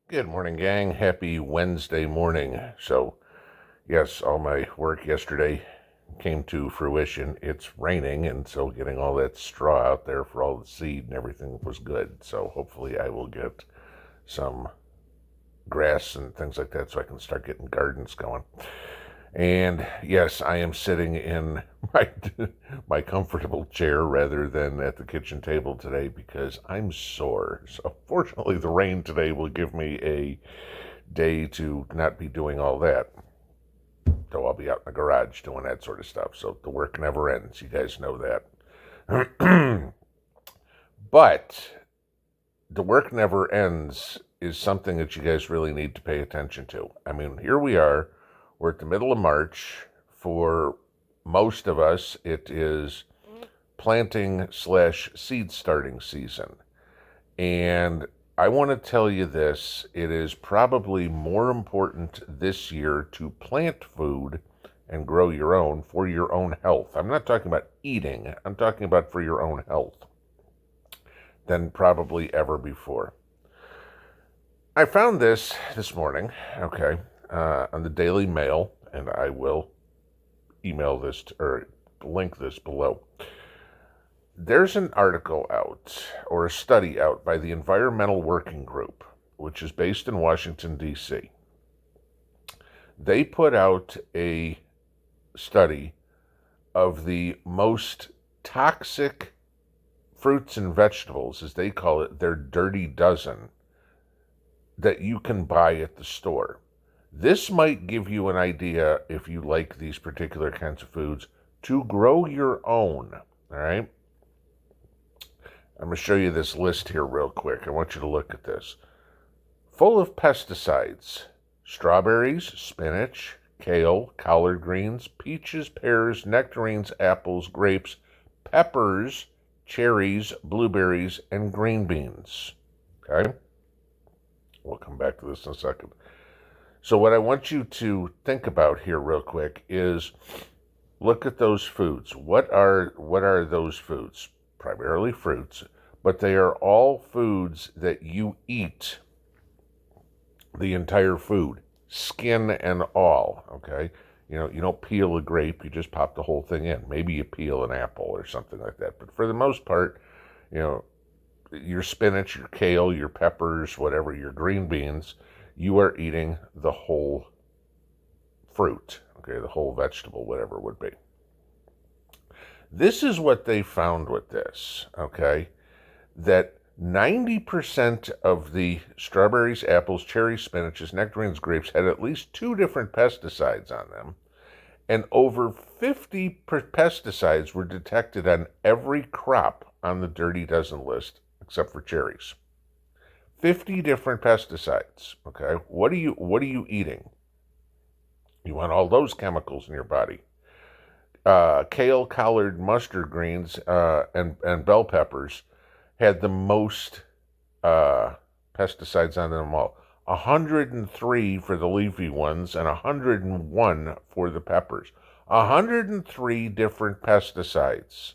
Good morning, gang. Happy Wednesday morning. So, yes, all my work yesterday came to fruition. It's raining, and so getting all that straw out there for all the seed and everything was good. So, hopefully, I will get some grass and things like that so I can start getting gardens going. And yes, I am sitting in my my comfortable chair rather than at the kitchen table today because I'm sore. So, fortunately, the rain today will give me a day to not be doing all that. So I'll be out in the garage doing that sort of stuff. So the work never ends. You guys know that. But the work never ends is something that you guys really need to pay attention to. I mean, here we are. We're at the middle of March. For most of us, it is planting/seed starting season. And I want to tell you this, it is probably more important this year to plant food and grow your own for your own health. I'm not talking about eating, I'm talking about for your own health than probably ever before. I found this morning, okay, on the Daily Mail, and I will email this or link this below. There's an article out, or a study out, by the Environmental Working Group, which is based in Washington, D.C. They put out a study of the most toxic fruits and vegetables, as they call it, their dirty dozen, that you can buy at the store. This might give you an idea, if you like these particular kinds of foods, to grow your own, all right? I'm going to show you this list here real quick. I want you to look at this. Full of pesticides: strawberries, spinach, kale, collard greens, peaches, pears, nectarines, apples, grapes, peppers, cherries, blueberries, and green beans. Okay? We'll come back to this in a second. So what I want you to think about here real quick is look at those foods. What are those foods? Primarily fruits, but they are all foods that you eat the entire food, skin and all, okay? You don't peel a grape, you just pop the whole thing in. Maybe you peel an apple or something like that. But for the most part, you know, your spinach, your kale, your peppers, whatever, your green beans, you are eating the whole fruit, okay, the whole vegetable, whatever it would be. This is what they found with this, okay, that 90% of the strawberries, apples, cherries, spinaches, nectarines, grapes had at least 2 different pesticides on them, and over 50 pesticides were detected on every crop on the Dirty Dozen list except for cherries. 50 different pesticides, okay? What are you eating? You want all those chemicals in your body. Kale, collard, mustard greens, and bell peppers had the most pesticides on them all. 103 for the leafy ones and 101 for the peppers. 103 different pesticides.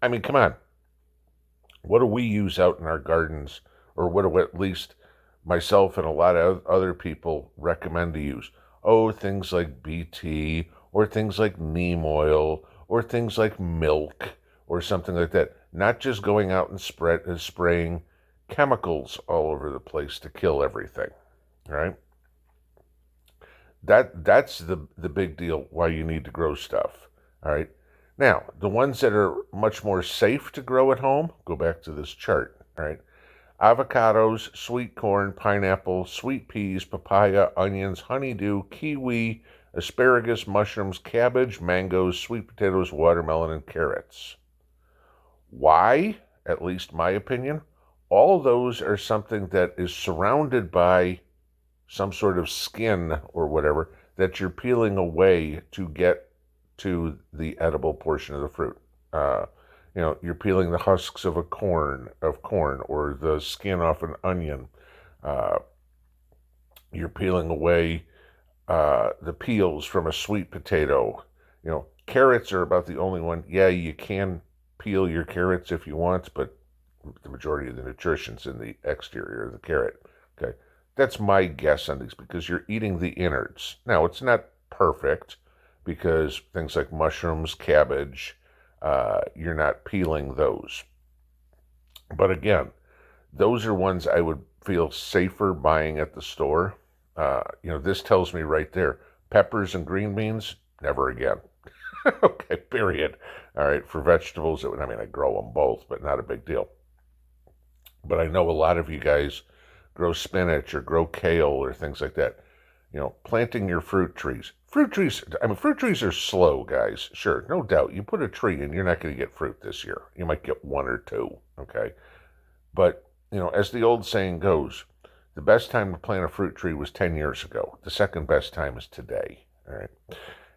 I mean, come on. What do we use out in our gardens, or what do at least myself and a lot of other people recommend to use? Oh, things like BT, or things like neem oil, or things like milk, or something like that. Not just going out and spraying chemicals all over the place to kill everything, right? That's the big deal why you need to grow stuff, all right? Now, the ones that are much more safe to grow at home, go back to this chart, all right? Avocados, sweet corn, pineapple, sweet peas, papaya, onions, honeydew, kiwi, asparagus, mushrooms, cabbage, mangoes, sweet potatoes, watermelon, and carrots. Why? At least my opinion. All of those are something that is surrounded by some sort of skin or whatever that you're peeling away to get to the edible portion of the fruit. You're peeling the husks of corn, or the skin off an onion. You're peeling away the peels from a sweet potato. Carrots are about the only one. Yeah, you can peel your carrots if you want, but the majority of the nutrition's in the exterior of the carrot. Okay, that's my guess on these because you're eating the innards. Now, it's not perfect because things like mushrooms, cabbage, you're not peeling those. But again, those are ones I would feel safer buying at the store. This tells me right there, peppers and green beans, never again. Okay, period. All right, for vegetables, I grow them both, but not a big deal. But I know a lot of you guys grow spinach or grow kale or things like that. Planting your fruit trees. Fruit trees are slow, guys. Sure, no doubt. You put a tree in, you're not going to get fruit this year. You might get one or two, okay? But, as the old saying goes, the best time to plant a fruit tree was 10 years ago. The second best time is today, all right?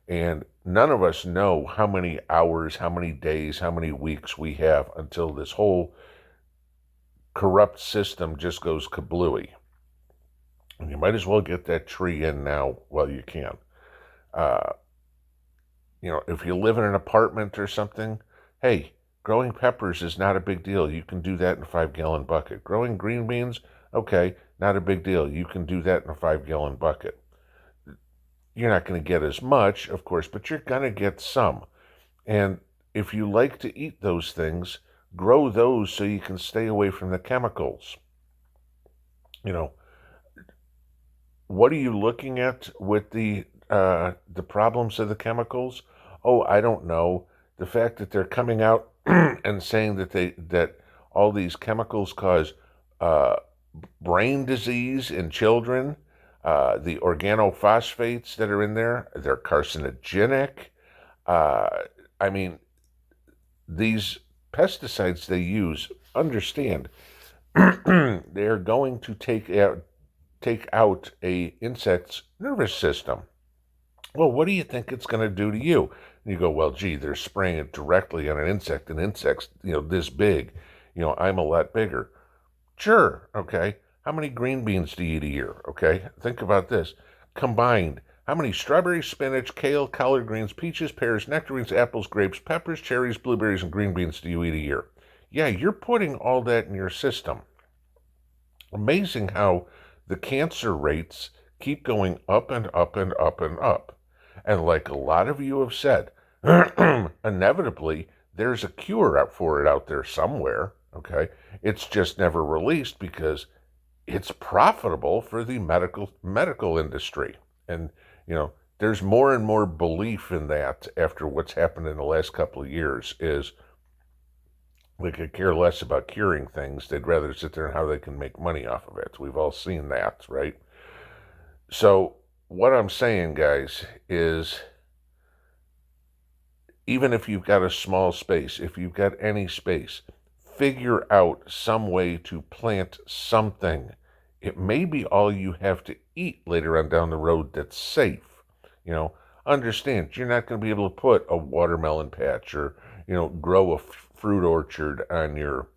And none of us know how many hours, how many days, how many weeks we have until this whole corrupt system just goes kablooey. And you might as well get that tree in now while you can. Uh, if you live in an apartment or something, hey, growing peppers is not a big deal. You can do that in a 5-gallon bucket. Growing green beans, okay, not a big deal. You can do that in a 5-gallon bucket. You're not going to get as much, of course, but you're going to get some. And if you like to eat those things, grow those so you can stay away from the chemicals. What are you looking at with the problems of the chemicals? Oh, I don't know. The fact that they're coming out and saying that all these chemicals cause uh, brain disease in children, the organophosphates that are in there, they're carcinogenic. Uh, I mean, these pesticides they use, understand, they're going to take out a insect's nervous system. Well, what do you think it's going to do to you? And you go, well, gee, they're spraying it directly on an insect, and insects, this big. I'm a lot bigger. Sure, okay. How many green beans do you eat a year? Okay, think about this. Combined, how many strawberries, spinach, kale, collard greens, peaches, pears, nectarines, apples, grapes, peppers, cherries, blueberries, and green beans do you eat a year? Yeah, you're putting all that in your system. Amazing how the cancer rates keep going up and up and up and up. And like a lot of you have said, inevitably, there's a cure out for it out there somewhere, okay? It's just never released because it's profitable for the medical industry. And, there's more and more belief in that after what's happened in the last couple of years is they could care less about curing things. They'd rather sit there and how they can make money off of it. We've all seen that, right? So what I'm saying, guys, is even if you've got a small space, if you've got any space, figure out some way to plant something. It may be all you have to eat later on down the road that's safe. Understand, you're not going to be able to put a watermelon patch or, grow a fruit orchard on your,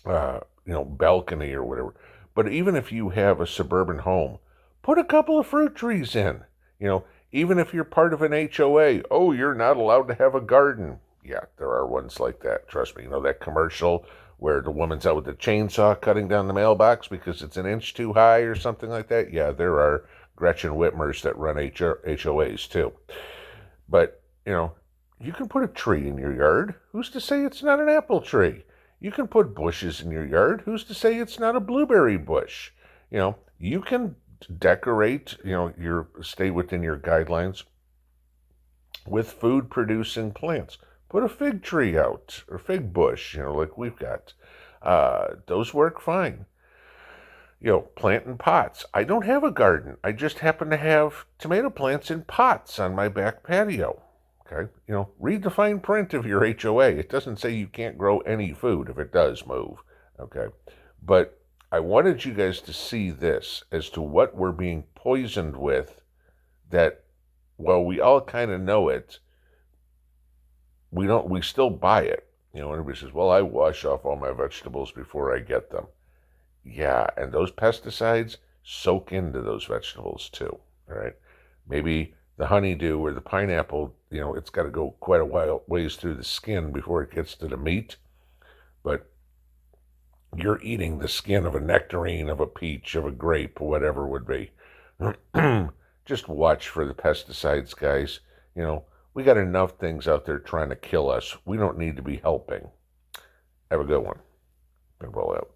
balcony or whatever. But even if you have a suburban home, put a couple of fruit trees in. Even if you're part of an HOA, oh, you're not allowed to have a garden. Yeah, there are ones like that. Trust me. That commercial where the woman's out with the chainsaw cutting down the mailbox because it's an inch too high or something like that. Yeah, there are Gretchen Whitmers that run HOAs too. But, you can put a tree in your yard. Who's to say it's not an apple tree? You can put bushes in your yard. Who's to say it's not a blueberry bush? You can decorate, stay within your guidelines with food producing plants. Put a fig tree out or fig bush, like we've got. Those work fine. Plant in pots. I don't have a garden. I just happen to have tomato plants in pots on my back patio. Okay. Read the fine print of your HOA. It doesn't say you can't grow any food if it does move. Okay. But I wanted you guys to see this as to what we're being poisoned with that, well, we all kind of know it. We still buy it. Everybody says, well, I wash off all my vegetables before I get them. Yeah, and those pesticides soak into those vegetables too, all right? Maybe the honeydew or the pineapple, it's got to go quite a ways through the skin before it gets to the meat. But you're eating the skin of a nectarine, of a peach, of a grape, whatever it would be. Just watch for the pesticides, guys. You know, we got enough things out there trying to kill us. We don't need to be helping. Have a good one. Pinball out.